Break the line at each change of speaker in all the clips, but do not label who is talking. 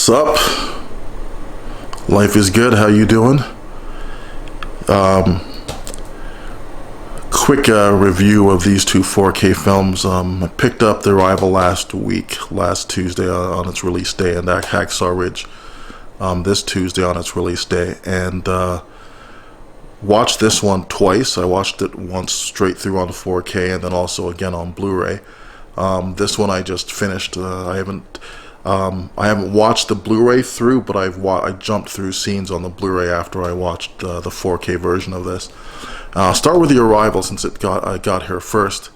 Sup? Life is good. How you doing? Quick review of these two 4K films. I picked up The Arrival last Tuesday on its release day, and that Hacksaw Ridge this Tuesday on its release day, and watched this one twice. I watched it once straight through on 4K, and then also again on Blu-ray. This one I just finished. I haven't watched the Blu-ray through, but I jumped through scenes on the Blu-ray after I watched the 4K version of this. I'll start with The Arrival since I got here first.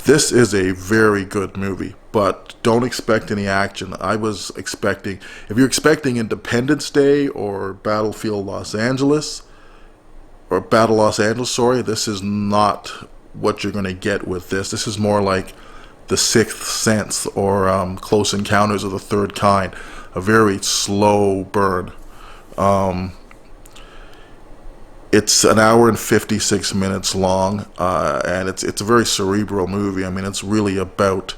This is a very good movie, but don't expect any action. I was expecting, if you're expecting Independence Day or Battlefield Los Angeles, this is not what you're going to get with this. This is more like The Sixth Sense or Close Encounters of the Third Kind, a very slow burn. It's an hour and 56 minutes long, and it's a very cerebral movie. I mean, it's really about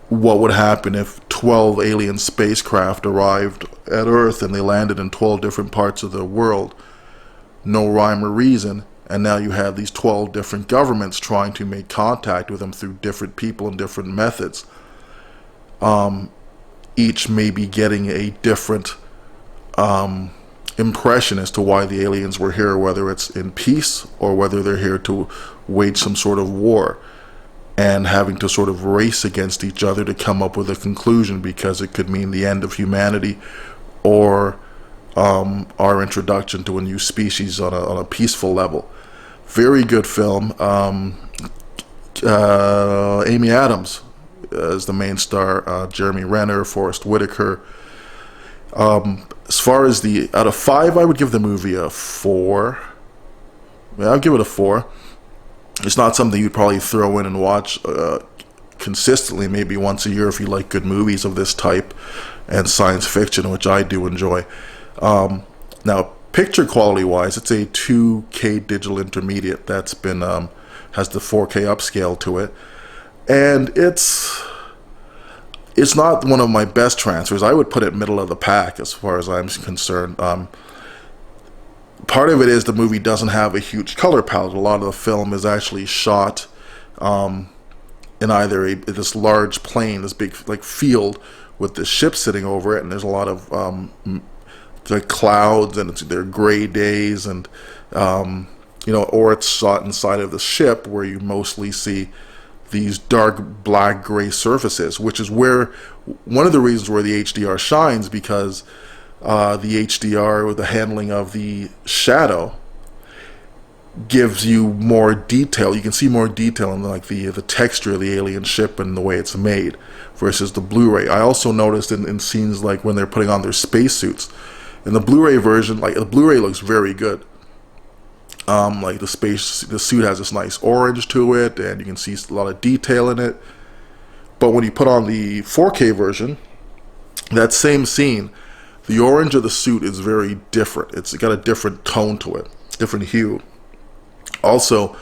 what would happen if 12 alien spacecraft arrived at Earth and they landed in 12 different parts of the world. No rhyme or reason. And now you have these 12 different governments trying to make contact with them through different people and different methods. Each may be getting a different impression as to why the aliens were here, whether it's in peace or whether they're here to wage some sort of war, and having to sort of race against each other to come up with a conclusion, because it could mean the end of humanity or our introduction to a new species on a peaceful level. Very good film. Amy Adams is the main star. Jeremy Renner, Forrest Whitaker. As far as out of 5, I would give the movie a 4. Yeah, I'll give it a 4. It's not something you'd probably throw in and watch consistently, maybe once a year if you like good movies of this type and science fiction, which I do enjoy. Now, picture quality wise, it's a 2K digital intermediate that's been has the 4K upscale to it, and it's not one of my best transfers. I would put it middle of the pack as far as I'm concerned. Part of it is the movie doesn't have a huge color palette. A lot of the film is actually shot in either this large plain, this big like field with the ship sitting over it, and there's a lot of the clouds, and they're gray days, and or it's shot inside of the ship where you mostly see these dark black gray surfaces, which is where one of the reasons where the HDR shines, because the HDR with the handling of the shadow gives you more detail. You can see more detail in like the texture of the alien ship and the way it's made versus the Blu-ray. I also noticed in scenes like when they're putting on their spacesuits, in the Blu-ray version, like the Blu-ray looks very good. Like the suit has this nice orange to it, and you can see a lot of detail in it. But when you put on the 4K version, that same scene, the orange of the suit is very different. It's got a different tone to it, different hue. Also,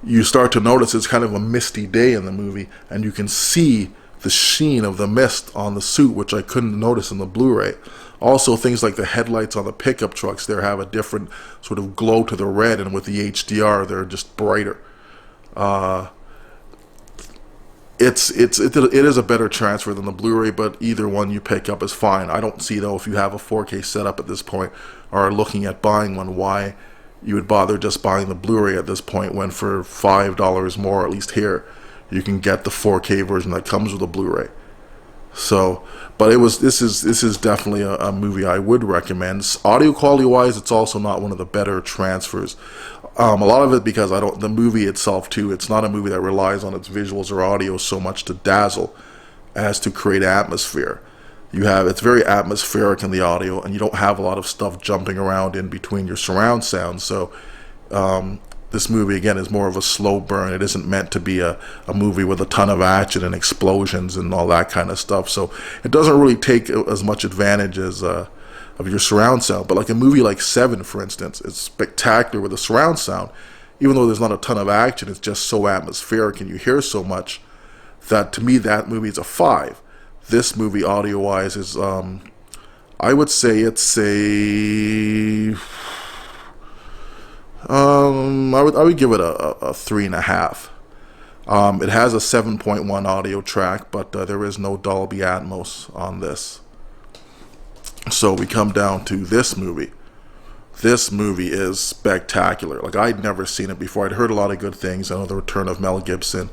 you start to notice it's kind of a misty day in the movie, and you can see the sheen of the mist on the suit, which I couldn't notice in the Blu-ray. Also, things like the headlights on the pickup trucks there have a different sort of glow to the red, and with the HDR, they're just brighter. It is a better transfer than the Blu-ray, but either one you pick up is fine. I don't see, though, if you have a 4K setup at this point or are looking at buying one, why you would bother just buying the Blu-ray at this point, when for $5 more, at least here, you can get the 4K version that comes with a Blu-ray. So, but this is definitely a movie I would recommend. Audio quality wise, it's also not one of the better transfers. A lot of it because the movie itself too, it's not a movie that relies on its visuals or audio so much to dazzle as to create atmosphere. It's very atmospheric in the audio, and you don't have a lot of stuff jumping around in between your surround sound. So this movie, again, is more of a slow burn. It isn't meant to be a movie with a ton of action and explosions and all that kind of stuff. So it doesn't really take as much advantage as of your surround sound. But like a movie like Seven, for instance, it's spectacular with the surround sound. Even though there's not a ton of action, it's just so atmospheric and you hear so much that, to me, that movie is a 5. This movie, audio-wise, is I would say it's a I would give it a 3.5. It has a 7.1 audio track, but there is no Dolby Atmos on this. So we come down to this movie. This movie is spectacular. Like, I'd never seen it before. I'd heard a lot of good things. I know the return of Mel Gibson.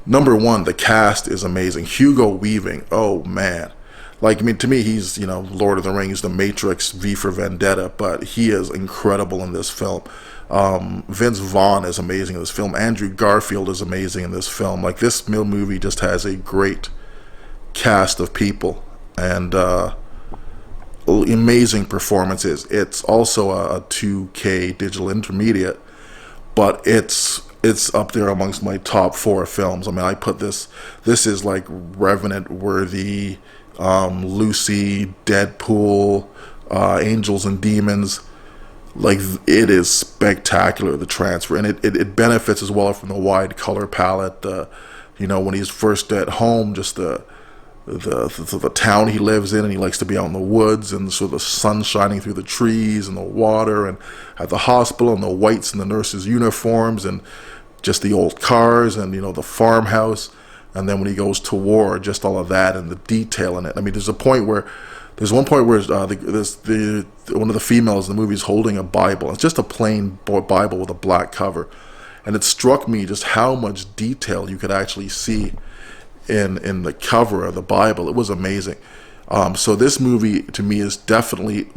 Number one, the cast is amazing. Hugo Weaving, oh man. Like, I mean, to me, he's, Lord of the Rings, The Matrix, V for Vendetta, but he is incredible in this film. Vince Vaughn is amazing in this film. Andrew Garfield is amazing in this film. Like, this movie just has a great cast of people and amazing performances. It's also a 2K digital intermediate, but it's up there amongst my top 4 films. I mean, I put this is like Revenant worthy, Lucy, Deadpool, Angels and Demons. Like, it is spectacular, the transfer, and it benefits as well from the wide color palette. When he's first at home, just the town he lives in, and he likes to be out in the woods, and so the sun shining through the trees and the water, and at the hospital, and the whites in the nurses' uniforms, and just the old cars, and the farmhouse. And then when he goes to war, just all of that and the detail in it. I mean, there's one point where one of the females in the movie is holding a Bible. It's just a plain Bible with a black cover, and it struck me just how much detail you could actually see in the cover of the Bible. It was amazing. So this movie, to me, is definitely,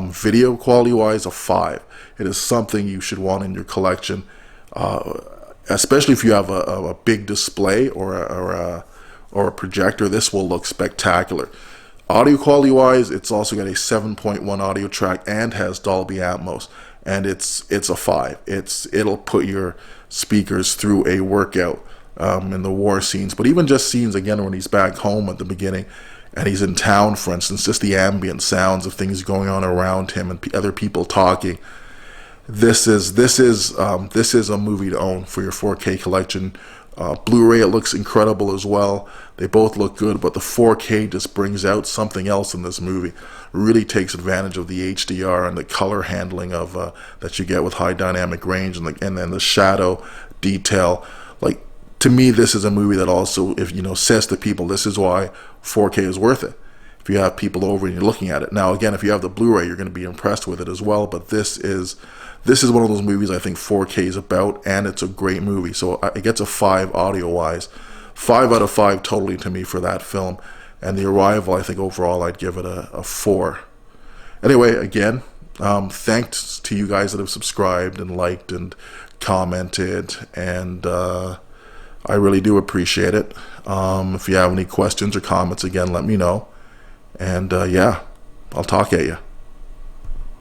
video quality wise, a 5. It is something you should want in your collection, especially if you have a big display or a projector. This will look spectacular. Audio quality wise, it's also got a 7.1 audio track and has Dolby Atmos, and it's a 5. It'll put your speakers through a workout in the war scenes, but even just scenes, again, when he's back home at the beginning and he's in town, for instance, just the ambient sounds of things going on around him and other people talking. This is a movie to own for your 4K collection. Blu-ray, it looks incredible as well. They both look good, but the 4K just brings out something else in this movie. Really takes advantage of the HDR and the color handling of that you get with high dynamic range, and then the shadow detail. Like, to me, this is a movie that also, if says to people, this is why 4K is worth it. If you have people over and you're looking at it. Now, again, if you have the Blu-ray, you're going to be impressed with it as well. But this is one of those movies I think 4K is about, and it's a great movie. So it gets a 5 audio-wise. 5 out of 5 totally to me for that film. And The Arrival, I think overall I'd give it a 4. Anyway, again, thanks to you guys that have subscribed and liked and commented, and I really do appreciate it. If you have any questions or comments, again, let me know. And yeah, I'll talk at you.